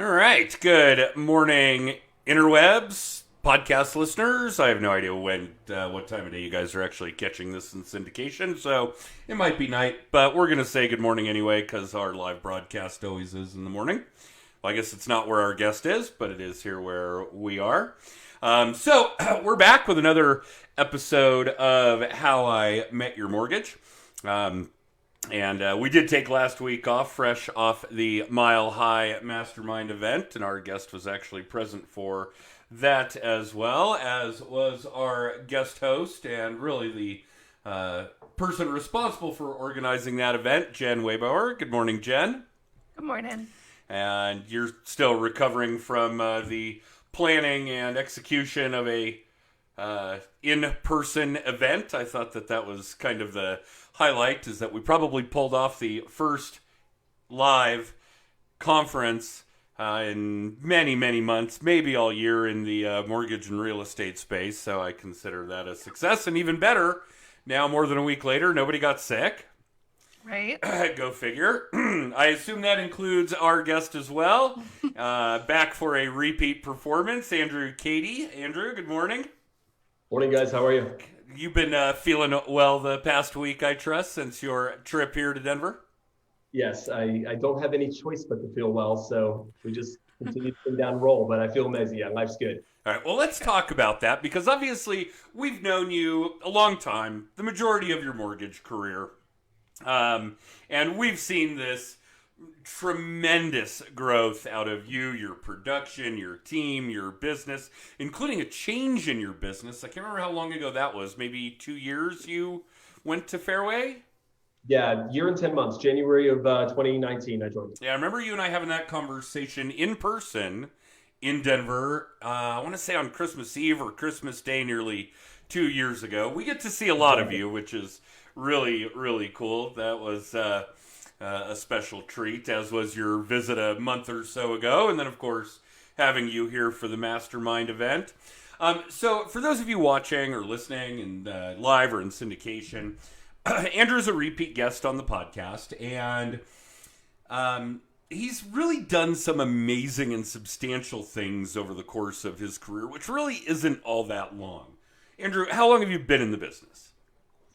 All right. Good morning, interwebs, podcast listeners. I have no idea what time of day you guys are actually catching this in syndication, so it might be night, but we're going to say good morning anyway because our live broadcast always is in the morning. Well, I guess it's not where our guest is, but it is here where we are. So we're back with another episode of How I Met Your Mortgage. Um, and we did take last week off, fresh off the Mile High Mastermind event, and our guest was actually present for that as well, as was our guest host and really the person responsible for organizing that event, Jen Weibauer. Good morning, Jen. Good morning. And you're still recovering from the planning and execution of a in-person event. I thought that was kind of the highlight, is that we probably pulled off the first live conference in many, many months, maybe all year in the mortgage and real estate space. So I consider that a success. And even better, now more than a week later, nobody got sick. Right? Go figure. I assume that includes our guest as well. Back for a repeat performance, Andrew Cady. Andrew, good morning. Morning, guys. How are you? You've been feeling well the past week, I trust, since your trip here to Denver? Yes, I don't have any choice but to feel well, so we just continue to down roll, but I feel amazing. Yeah, life's good. All right, well, let's talk about that, because obviously we've known you a long time, the majority of your mortgage career. And we've seen this tremendous growth out of you, your production, your team, your business, including a change in your business. I can't remember how long ago that was. Maybe 2 years you went to Fairway? Yeah, year and 10 months, January of 2019, I joined. Yeah, I remember you and I having that conversation in person in Denver. I want to say on Christmas Eve or Christmas Day nearly 2 years ago. We get to see a lot of you, which is really, really cool. That was a special treat, as was your visit a month or so ago. And then, of course, having you here for the Mastermind event. So for those of you watching or listening and live or in syndication, Andrew's a repeat guest on the podcast, and he's really done some amazing and substantial things over the course of his career, which really isn't all that long. Andrew, how long have you been in the business?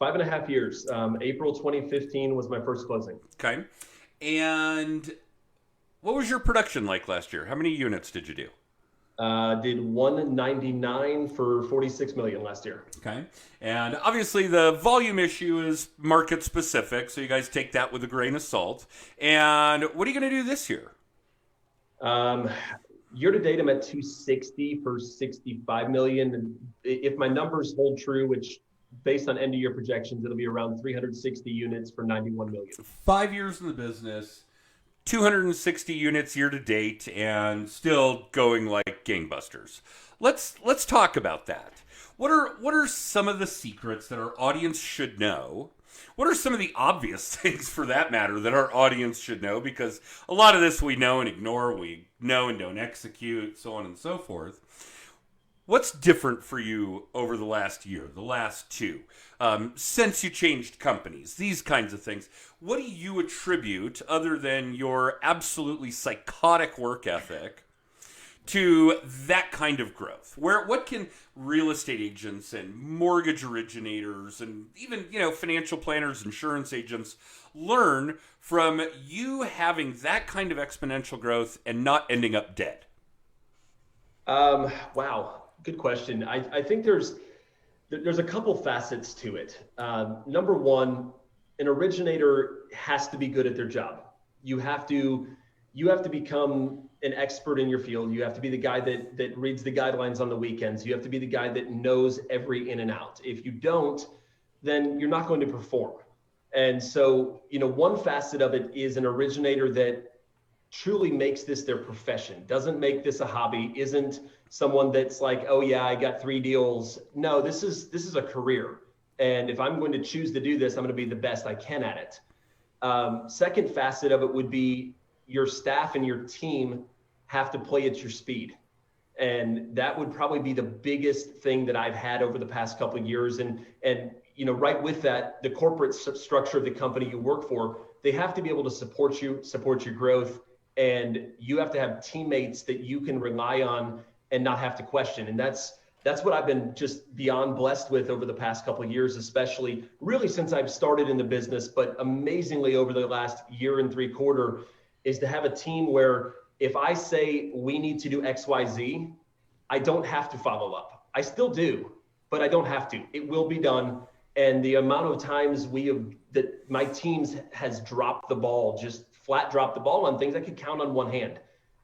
5.5 years. April 2015 was my first closing. Okay. And what was your production like last year? How many units did you do? Did 199 for 46 million last year. Okay. And obviously the volume issue is market specific, so you guys take that with a grain of salt. And what are you going to do this year? Year to date, I'm at 260 for 65 million. And if my numbers hold true, which based on end of year projections, it'll be around 360 units for 91 million. 5 years in the business, 260 units year to date, and still going like gangbusters. Let's talk about that. What are some of the secrets that our audience should know? What are some of the obvious things, for that matter, that our audience should know? Because a lot of this we know and ignore, we know and don't execute, so on and so forth. What's different for you over the last year, the last two, since you changed companies, these kinds of things? What do you attribute, other than your absolutely psychotic work ethic, to that kind of growth? What can real estate agents and mortgage originators and even, financial planners, insurance agents learn from you having that kind of exponential growth and not ending up dead? Wow. Good question. I think there's a couple facets to it. Number one, an originator has to be good at their job. You have to become an expert in your field. You have to be the guy that reads the guidelines on the weekends. You have to be the guy that knows every in and out. If you don't, then you're not going to perform. And so, one facet of it is an originator that truly makes this their profession, doesn't make this a hobby, isn't someone that's like, oh yeah, I got 3 deals. No, this is a career. And if I'm going to choose to do this, I'm going to be the best I can at it. Second facet of it would be your staff and your team have to play at your speed. And that would probably be the biggest thing that I've had over the past couple of years. And right with that, the corporate structure of the company you work for, they have to be able to support your growth and you have to have teammates that you can rely on and not have to question. And that's what I've been just beyond blessed with over the past couple of years, especially really since I've started in the business, but amazingly over the last year and 3/4, is to have a team where if I say we need to do XYZ, I don't have to follow up. I still do, but I don't have to. It will be done. And the amount of times that my teams has dropped the ball, just flat dropped the ball on things I could count on one hand.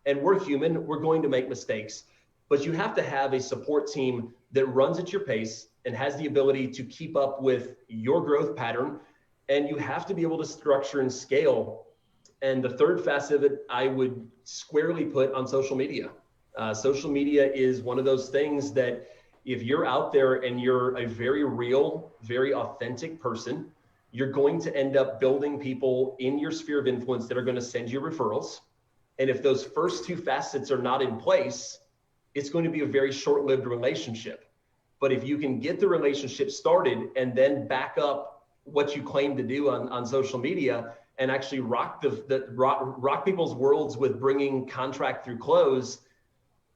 And we're human, we're going to make mistakes. But you have to have a support team that runs at your pace and has the ability to keep up with your growth pattern. And you have to be able to structure and scale. And the third facet of it, I would squarely put on social media. Social media is one of those things that if you're out there and you're a very real, very authentic person, you're going to end up building people in your sphere of influence that are going to send you referrals. And if those first two facets are not in place, it's going to be a very short-lived relationship. But if you can get the relationship started and then back up what you claim to do on social media and actually rock people's worlds with bringing contract through close,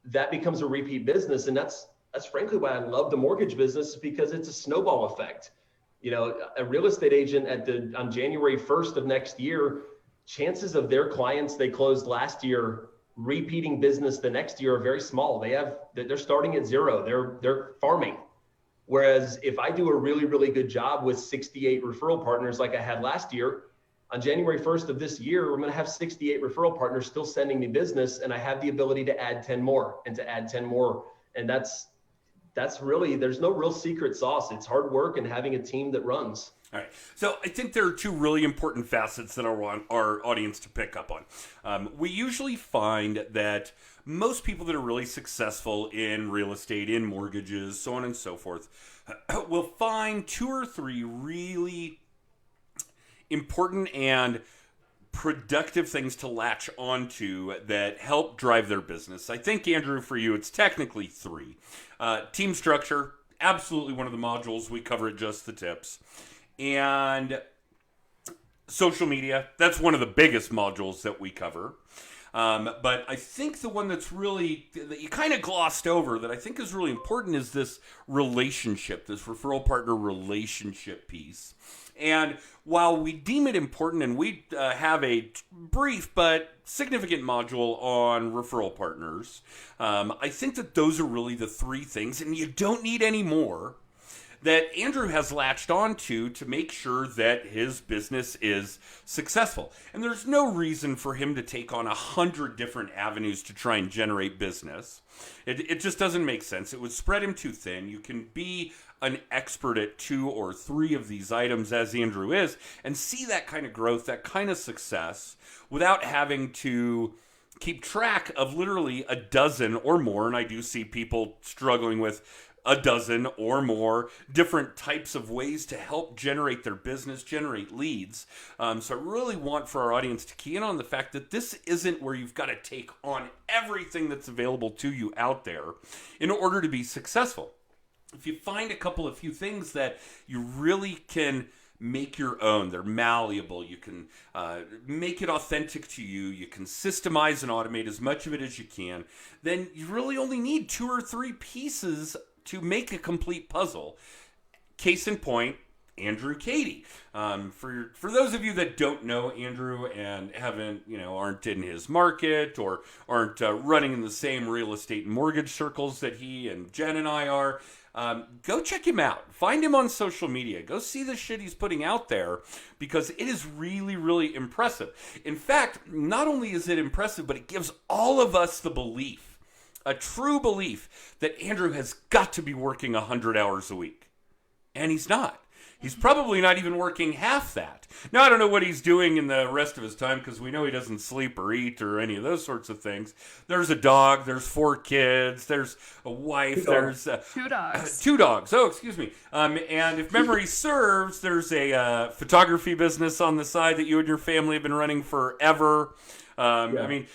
that becomes a repeat business. And that's frankly why I love the mortgage business, because it's a snowball effect. You know, a real estate agent on January 1st of next year, chances of their clients they closed last year repeating business the next year are very small. They're starting at zero. They're farming. Whereas if I do a really, really good job with 68 referral partners like I had last year, on January 1st of this year, we're going to have 68 referral partners still sending me business, and I have the ability to add 10 more and to add 10 more. And that's really, there's no real secret sauce. It's hard work and having a team that runs. All right. So I think there are two really important facets that I want our audience to pick up on. We usually find that most people that are really successful in real estate, in mortgages, so on and so forth, will find two or three really important and productive things to latch onto that help drive their business. I think, Andrew, for you, it's technically three. Team structure, absolutely one of the modules. We cover at Just the Tips. And social media, that's one of the biggest modules that we cover. But I think the one that you kind of glossed over that I think is really important is this relationship, this referral partner relationship piece. And while we deem it important, and we have a brief but significant module on referral partners, I think that those are really the three things, and you don't need any more, that Andrew has latched onto to make sure that his business is successful. And there's no reason for him to take on 100 different avenues to try and generate business. It just doesn't make sense. It would spread him too thin. You can be an expert at 2 or 3 of these items, as Andrew is, and see that kind of growth, that kind of success, without having to keep track of literally a dozen or more. And I do see people struggling with a dozen or more different types of ways to help generate their business, generate leads. So I really want for our audience to key in on the fact that this isn't where you've got to take on everything that's available to you out there in order to be successful. If you find a few things that you really can make your own, they're malleable, you can make it authentic to you, you can systemize and automate as much of it as you can, then you really only need 2 or 3 pieces to make a complete puzzle. Case in point, Andrew Cady. For those of you that don't know Andrew and aren't in his market or aren't running in the same real estate and mortgage circles that he and Jen and I are, go check him out. Find him on social media. Go see the shit he's putting out there, because it is really, really impressive. In fact, not only is it impressive, but it gives all of us the belief, a true belief, that Andrew has got to be working 100 hours a week. And he's not. He's probably not even working half that. Now, I don't know what he's doing in the rest of his time, because we know he doesn't sleep or eat or any of those sorts of things. There's a dog. There's 4 kids. There's a wife. There's 2 dogs. 2 dogs. Oh, excuse me. And if memory serves, there's a photography business on the side that you and your family have been running forever. I mean,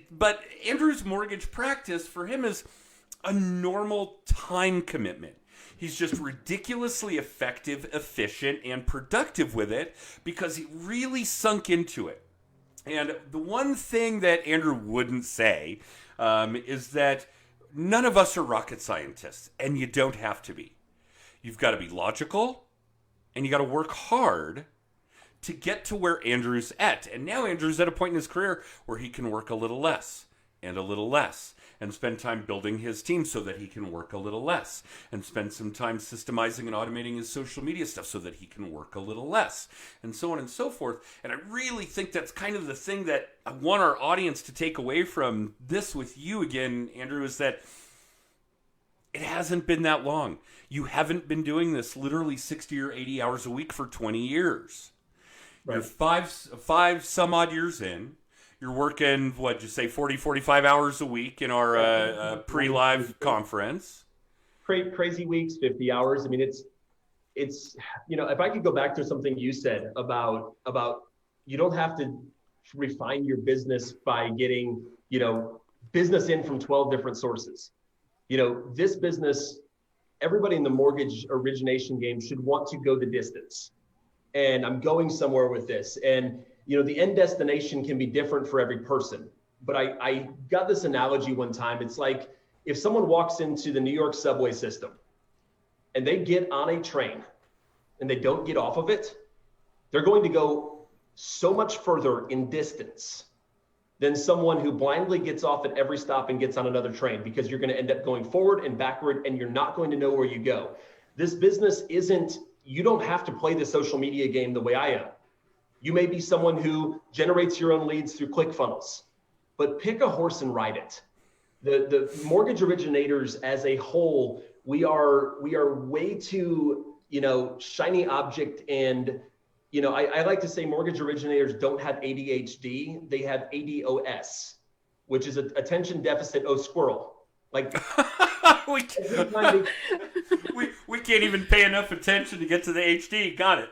but Andrew's mortgage practice for him is a normal time commitment. He's just ridiculously effective, efficient, and productive with it because he really sunk into it. And the one thing that Andrew wouldn't say is that none of us are rocket scientists, and you don't have to be. You've got to be logical, and you got to work hard to get to where Andrew's at. And now Andrew's at a point in his career where he can work a little less and a little less and spend time building his team so that he can work a little less and spend some time systemizing and automating his social media stuff so that he can work a little less and so on and so forth. And I really think that's kind of the thing that I want our audience to take away from this with you again, Andrew, is that it hasn't been that long. You haven't been doing this literally 60 or 80 hours a week for 20 years. Right. You're five some odd years in. You're working, what'd you say, 40, 45 hours a week in our pre-live conference. Crazy weeks, 50 hours. I mean, it's if I could go back to something you said about you don't have to refine your business by getting, business in from 12 different sources. This business, everybody in the mortgage origination game should want to go the distance. And I'm going somewhere with this. And, the end destination can be different for every person. But I got this analogy one time. It's like if someone walks into the New York subway system and they get on a train and they don't get off of it, they're going to go so much further in distance than someone who blindly gets off at every stop and gets on another train, because you're going to end up going forward and backward and you're not going to know where you go. This business you don't have to play the social media game the way I am. You may be someone who generates your own leads through ClickFunnels, but pick a horse and ride it. The mortgage originators as a whole, we are way too, shiny object. And, I like to say mortgage originators don't have ADHD, they have ADOS, which is attention deficit squirrel. Like we can't even pay enough attention to get to the HD. Got it.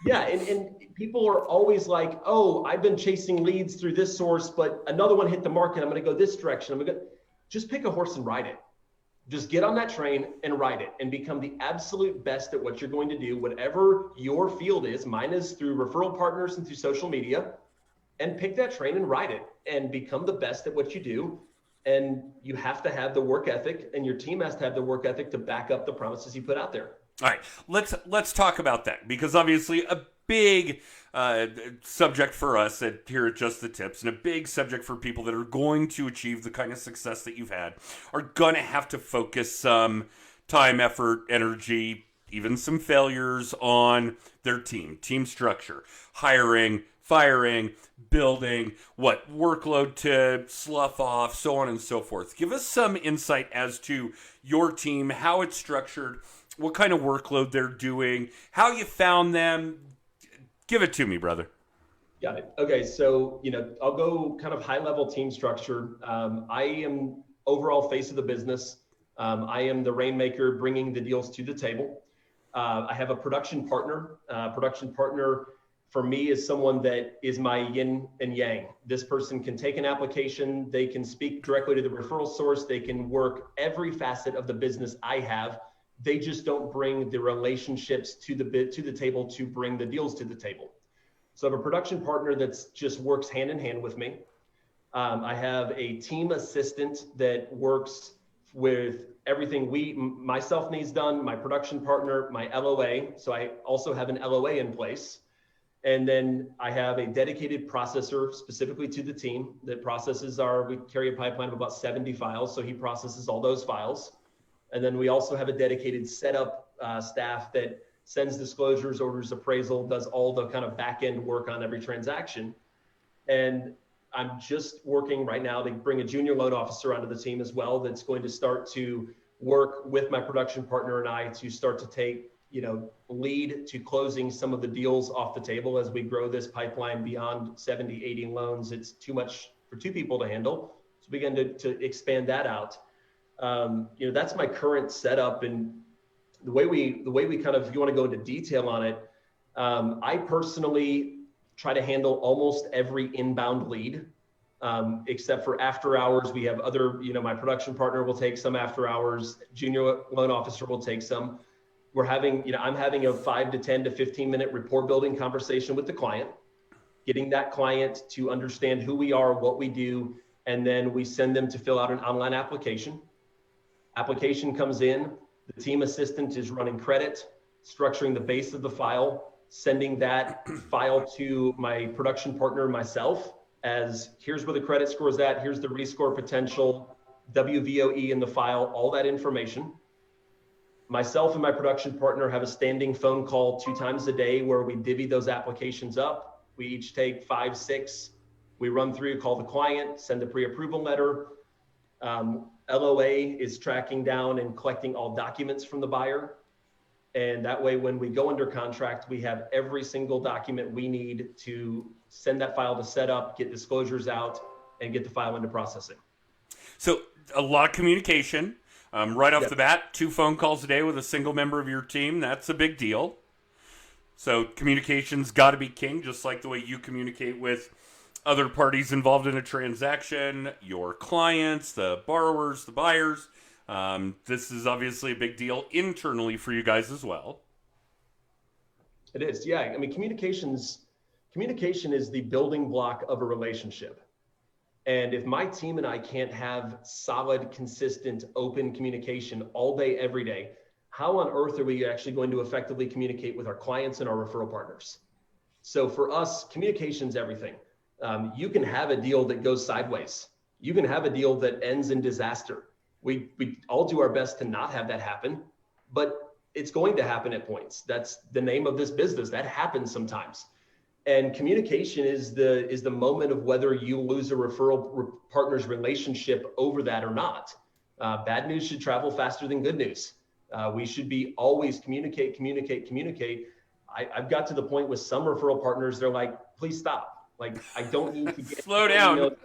Yeah, and people are always like, oh, I've been chasing leads through this source, but another one hit the market. I'm going to go this direction. Just pick a horse and ride it. Just get on that train and ride it and become the absolute best at what you're going to do, whatever your field is. Mine is through referral partners and through social media. And pick that train and ride it and become the best at what you do. And you have to have the work ethic, and your team has to have the work ethic to back up the promises you put out there. All right, let's talk about that, because obviously a big subject for us here at Just the Tips, and a big subject for people that are going to achieve the kind of success that you've had, are going to have to focus some time, effort, energy, even some failures on their team structure, hiring, firing, building, workload to slough off, so on and so forth. Give us some insight as to your team, how it's structured, what kind of workload they're doing, how you found them. Give it to me, brother. Got it. Okay, so I'll go kind of high-level team structure. I am overall face of the business. I am the rainmaker bringing the deals to the table. I have a production partner. Production partner for me is someone that is my yin and yang. This person can take an application, they can speak directly to the referral source, they can work every facet of the business I have. They just don't bring the relationships to the table to bring the deals to the table. So I have a production partner that just works hand in hand with me. I have a team assistant that works with everything myself needs done, my production partner, my LOA. So I also have an LOA in place. And then I have a dedicated processor specifically to the team that processes we carry a pipeline of about 70 files. So he processes all those files. And then we also have a dedicated setup staff that sends disclosures, orders appraisal, does all the kind of back end work on every transaction. And I'm just working right now to bring a junior loan officer onto the team as well, that's going to start to work with my production partner and I to start to take, lead to closing some of the deals off the table as we grow this pipeline beyond 70, 80 loans. It's too much for two people to handle. So we begin to expand that out. That's my current setup, and the way we kind of, if you want to go into detail on it, I personally try to handle almost every inbound lead, except for after hours. We have other, my production partner will take some after hours, junior loan officer will take some. I'm having a 5 to 10 to 15 minute rapport building conversation with the client. getting that client to understand who we are, what we do, and then we send them to fill out an online application. Application comes in, the team assistant is running credit, structuring the base of the file, sending that file to my production partner, myself, as here's where the credit score is at, here's the rescore potential, WVOE in the file, all that information. Myself and my production partner have a standing phone call 2 times a day where we divvy those applications up. We each take 5, 6. We run through, call the client, send a pre-approval letter. LOA is tracking down and collecting all documents from the buyer. And that way, when we go under contract, we have every single document we need to send that file to set up, get disclosures out, and get the file into processing. So a lot of communication. Right off the bat, 2 phone calls a day with a single member of your team. That's a big deal. So communication's got to be king, just like the way you communicate with other parties involved in a transaction, your clients, the borrowers, the buyers. This is obviously a big deal internally for you guys as well. It is, yeah. I mean, communication is the building block of a relationship. And if my team and I can't have solid, consistent, open communication all day, every day, how on earth are we actually going to effectively communicate with our clients and our referral partners? So for us, communication's everything. You can have a deal that goes sideways. You can have a deal that ends in disaster. We all do our best to not have that happen, but it's going to happen at points. That's the name of this business. That happens sometimes. And communication is the moment of whether you lose a referral partner's relationship over that or not. Bad news should travel faster than good news. We should be always communicate. I've got to the point with some referral partners, they're like, please stop. Like, I don't need to get slow down.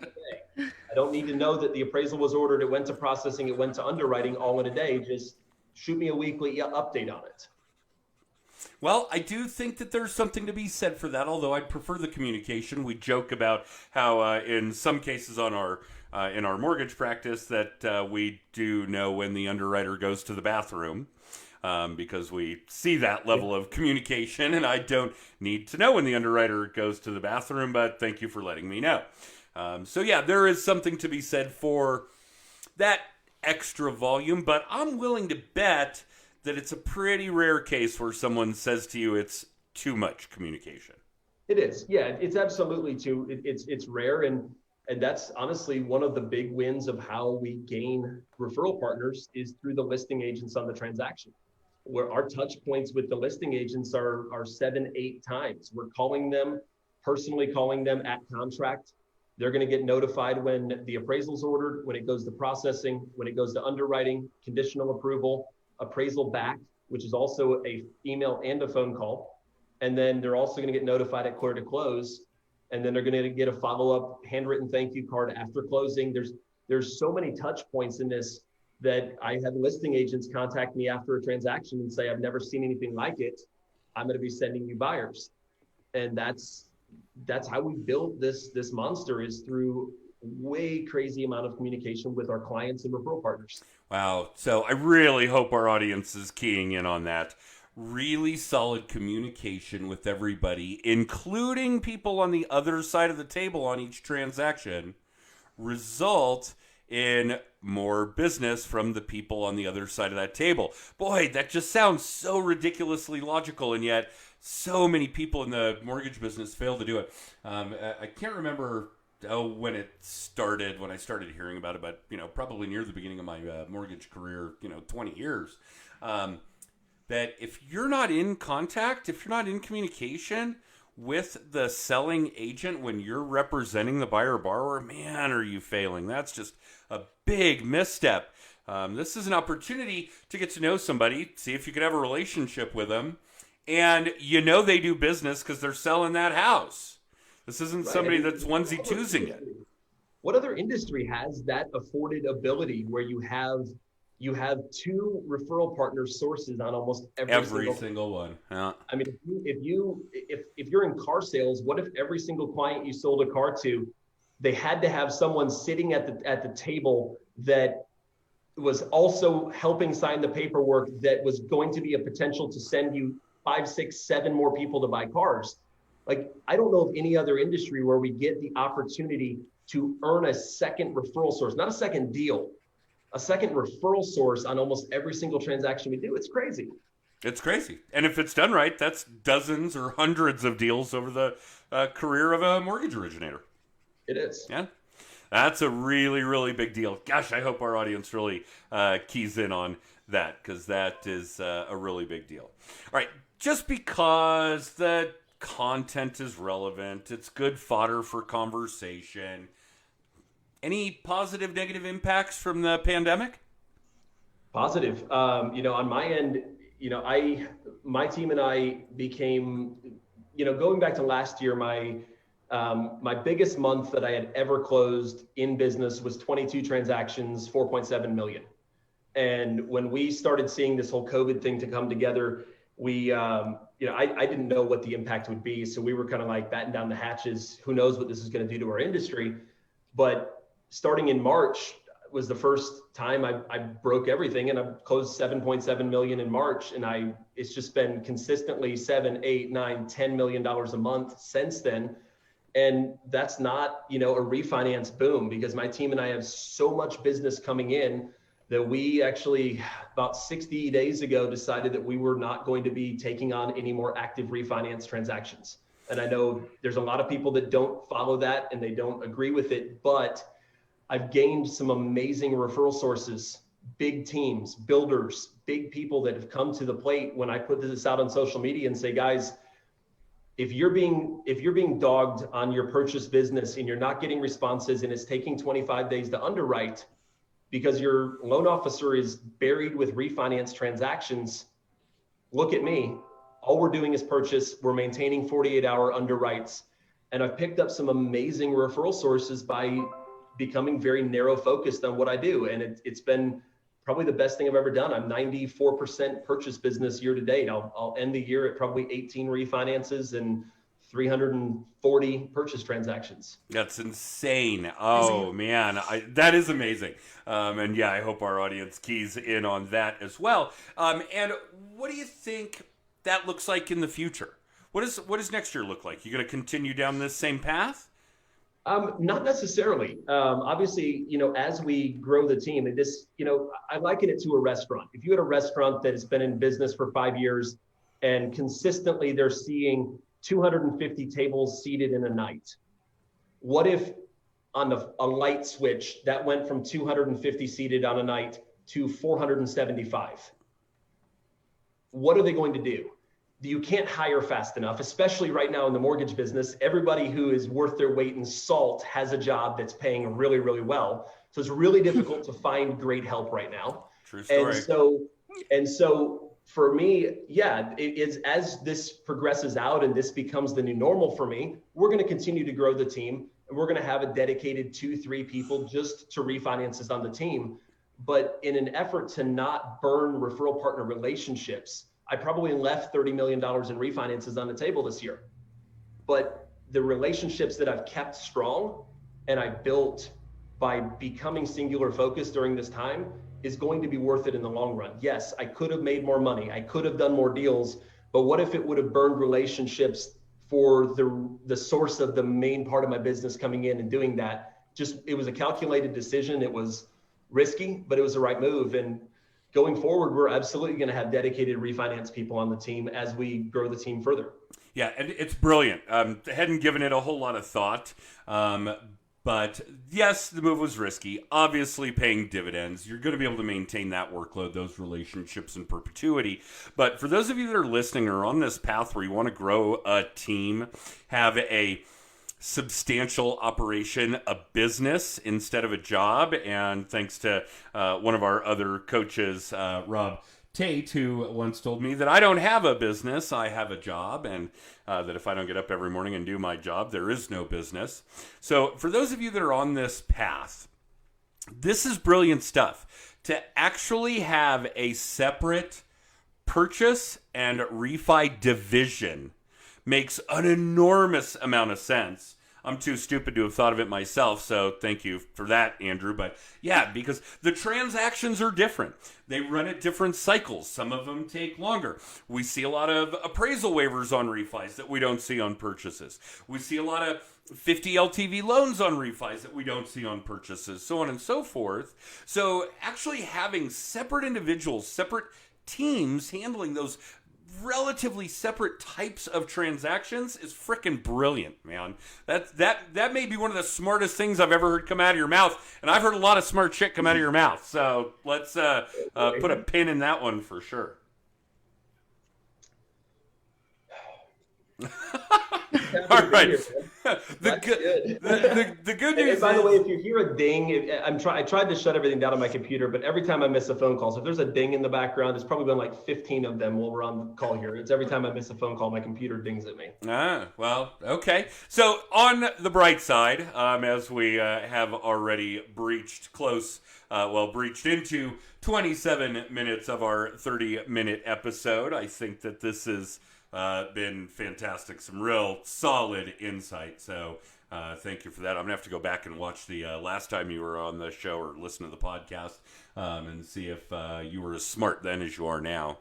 I don't need to know that the appraisal was ordered, it went to processing, it went to underwriting all in a day. Just shoot me a weekly update on it. Well, I do think that there's something to be said for that, although I'd prefer the communication. We joke about how in some cases on our in our mortgage practice that we do know when the underwriter goes to the bathroom because we see that level of communication, and I don't need to know when the underwriter goes to the bathroom, but thank you for letting me know. So yeah, there is something to be said for that extra volume, but I'm willing to bet that it's a pretty rare case where someone says to you it's too much communication. It is. Yeah, it's absolutely too. It's rare. And that's honestly one of the big wins of how we gain referral partners is through the listing agents on the transaction, where our touch points with the listing agents are 7, 8 times. We're personally calling them at contract. They're going to get notified when the appraisal's ordered, when it goes to processing, when it goes to underwriting, conditional approval, appraisal back, which is also a email and a phone call. And then they're also going to get notified at clear to close. And then they're going to get a follow-up handwritten thank you card after closing. There's so many touch points in this that I have listing agents contact me after a transaction and say, I've never seen anything like it. I'm going to be sending you buyers. And that's how we built this monster, is through way crazy amount of communication with our clients and referral partners. Wow. So I really hope our audience is keying in on that. Really solid communication with everybody, including people on the other side of the table on each transaction, result in more business from the people on the other side of that table. Boy, that just sounds so ridiculously logical, and yet so many people in the mortgage business fail to do it. I can't remember when it started, when I started hearing about it, but probably near the beginning of my mortgage career, 20 years. That if you're not in contact, if you're not in communication with the selling agent when you're representing the buyer or borrower, man, are you failing? That's just a big misstep. This is an opportunity to get to know somebody, see if you could have a relationship with them, and they do business because they're selling that house. This isn't somebody that's onesie-twosie it. What other industry has that afforded ability where you have 2 referral partner sources on almost every single one? Yeah. I mean, if you're in car sales, what if every single client you sold a car to, they had to have someone sitting at the table that was also helping sign the paperwork that was going to be a potential to send you 5, 6, 7 more people to buy cars? Like, I don't know of any other industry where we get the opportunity to earn a second referral source, not a second deal, a second referral source on almost every single transaction we do. It's crazy. It's crazy. And if it's done right, that's dozens or hundreds of deals over the career of a mortgage originator. It is. Yeah. That's a really, really big deal. Gosh, I hope our audience really keys in on that, because that is a really big deal. All right. Just because the content is relevant, it's good fodder for conversation. Any positive, negative impacts from the pandemic? Positive. On my end, my team and I became, going back to last year, my biggest month that I had ever closed in business was 22 transactions, 4.7 million. And when we started seeing this whole COVID thing to come together, I didn't know what the impact would be. So we were kind of like batten down the hatches. Who knows what this is going to do to our industry? But starting in March was the first time I broke everything, and I closed 7.7 million in March. And it's just been consistently $7, $8, $9, $10 million a month since then. And that's not, a refinance boom, because my team and I have so much business coming in that we actually about 60 days ago decided that we were not going to be taking on any more active refinance transactions. And I know there's a lot of people that don't follow that and they don't agree with it, but I've gained some amazing referral sources, big teams, builders, big people that have come to the plate when I put this out on social media and say, guys, if you're being dogged on your purchase business and you're not getting responses and it's taking 25 days to underwrite because your loan officer is buried with refinance transactions, look at me. All we're doing is purchase. We're maintaining 48-hour underwrites. And I've picked up some amazing referral sources by becoming very narrow focused on what I do. And it's been probably the best thing I've ever done. I'm 94% purchase business year to date. I'll end the year at probably 18 refinances and 340 purchase transactions. That's insane. Oh man, that is amazing. And yeah, I hope our audience keys in on that as well. And what do you think that looks like in the future? What does next year look like? You going to continue down this same path? Not necessarily. Obviously, as we grow the team, I liken it to a restaurant. If you had a restaurant that has been in business for 5 years and consistently they're seeing 250 tables seated in a night, what if on a light switch that went from 250 seated on a night to 475? What are they going to do? You can't hire fast enough, especially right now in the mortgage business. Everybody who is worth their weight in salt has a job that's paying really, really well. So it's really difficult to find great help right now. True story. And so for me, yeah, it is, as this progresses out and this becomes the new normal for me, we're going to continue to grow the team, and we're going to have a dedicated 2-3 people just to refinances on the team. But in an effort to not burn referral partner relationships, I probably left $30 million in refinances on the table this year. But the relationships that I've kept strong and I built by becoming singular focused during this time is going to be worth it in the long run. Yes, I could have made more money. I could have done more deals, but what if it would have burned relationships for the source of the main part of my business coming in and doing that? It was a calculated decision. It was risky, but it was the right move. And going forward, we're absolutely going to have dedicated refinance people on the team as we grow the team further. Yeah, and it's brilliant. I hadn't given it a whole lot of thought. But yes, the move was risky. Obviously paying dividends. You're going to be able to maintain that workload, those relationships in perpetuity. But for those of you that are listening or on this path where you want to grow a team, have a substantial operation, a business instead of a job, and thanks to one of our other coaches, Rob Tate, who once told me that I don't have a business, I have a job, and that if I don't get up every morning and do my job, there is no business. So for those of you that are on this path, this is brilliant stuff. To actually have a separate purchase and refi division makes an enormous amount of sense. I'm too stupid to have thought of it myself, so thank you for that, Andrew. But yeah, because the transactions are different. They run at different cycles. Some of them take longer. We see a lot of appraisal waivers on refis that we don't see on purchases. We see a lot of 50 LTV loans on refis that we don't see on purchases, so on and so forth. So actually having separate individuals, separate teams handling those relatively separate types of transactions is freaking brilliant, man. That may be one of the smartest things I've ever heard come out of your mouth, and I've heard a lot of smart shit come out of your mouth. So let's put a pin in that one for sure. All right. The good news. And by the way, if you hear a ding, I tried to shut everything down on my computer, but every time I miss a phone call, so if there's a ding in the background, there's probably been like 15 of them while we're on the call here. It's every time I miss a phone call, my computer dings at me. Well, okay. So on the bright side, as we have already breached into 27 minutes of our 30-minute episode, I think that this has been fantastic. Some real solid insight. So thank you for that. I'm going to have to go back and watch the last time you were on the show or listen to the podcast and see if you were as smart then as you are now.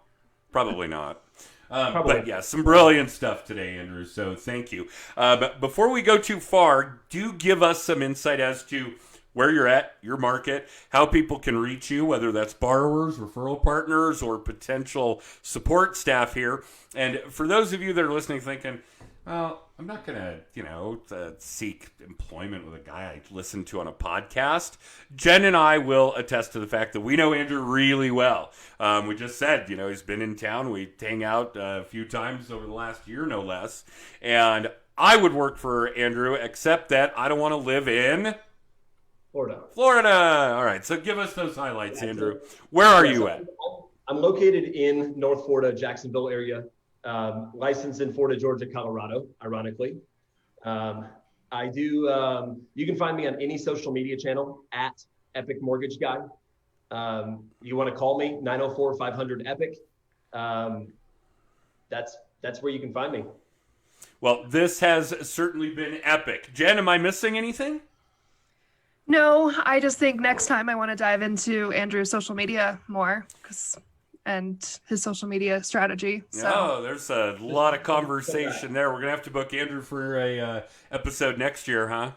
Probably not. But yeah, some brilliant stuff today, Andrew. So thank you. But before we go too far, do give us some insight as to where you're at, your market, how people can reach you, whether that's borrowers, referral partners, or potential support staff here. And for those of you that are listening thinking, well, I'm not going to, seek employment with a guy I listen to on a podcast. Jen and I will attest to the fact that we know Andrew really well. We just said, he's been in town. We hang out a few times over the last year, no less. And I would work for Andrew, except that I don't want to live in Florida. All right. So give us those highlights, Andrew. Where are you at? I'm located in North Florida, Jacksonville area. Licensed in Florida, Georgia, Colorado, ironically. I do, you can find me on any social media channel at Epic Mortgage Guy. You want to call me, 904-500-EPIC. That's where you can find me. Well, this has certainly been epic. Jen, am I missing anything? No, I just think next time I want to dive into Andrew's social media more and his social media strategy. So. Oh, there's a lot of conversation there. We're going to have to book Andrew for a episode next year, huh?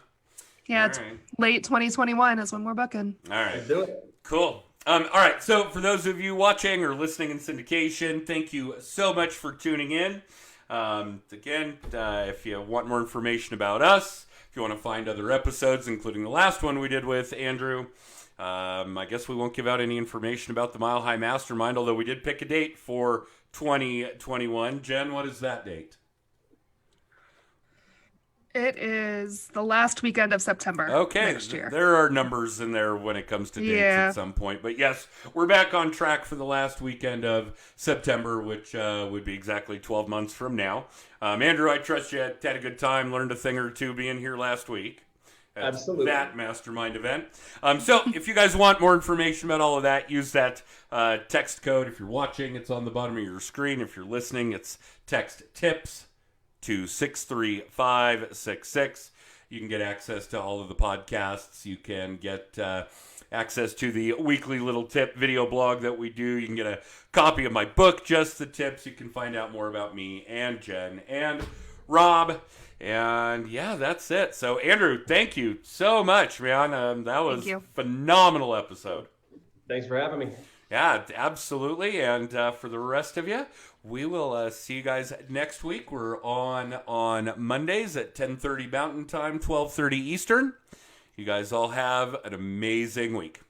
Yeah, it's late 2021 is when we're booking. All right. Let's do it. Cool. All right. So for those of you watching or listening in syndication, thank you so much for tuning in. Again, if you want more information about us, if you want to find other episodes, including the last one we did with Andrew, I guess we won't give out any information about the Mile High Mastermind, although we did pick a date for 2021. Jen, what is that date? It is the last weekend of September. Okay, next year. There are numbers in there when it comes to dates at some point. But yes, we're back on track for the last weekend of September, which would be exactly 12 months from now. Andrew, I trust you had a good time, learned a thing or two being here last week. Absolutely. That mastermind event. So if you guys want more information about all of that, use that text code. If you're watching, it's on the bottom of your screen. If you're listening, it's text TIPS to 63566. You can get access to all of the podcasts. You can get access to the weekly little tip video blog that we do. You can get a copy of my book, Just the Tips. You can find out more about me and Jen and Rob. And yeah, that's it. So Andrew, thank you so much, man. That was a phenomenal episode. Thanks for having me. Yeah, absolutely. And for the rest of you, we will see you guys next week. We're on Mondays at 10:30 Mountain Time, 12:30 Eastern. You guys all have an amazing week.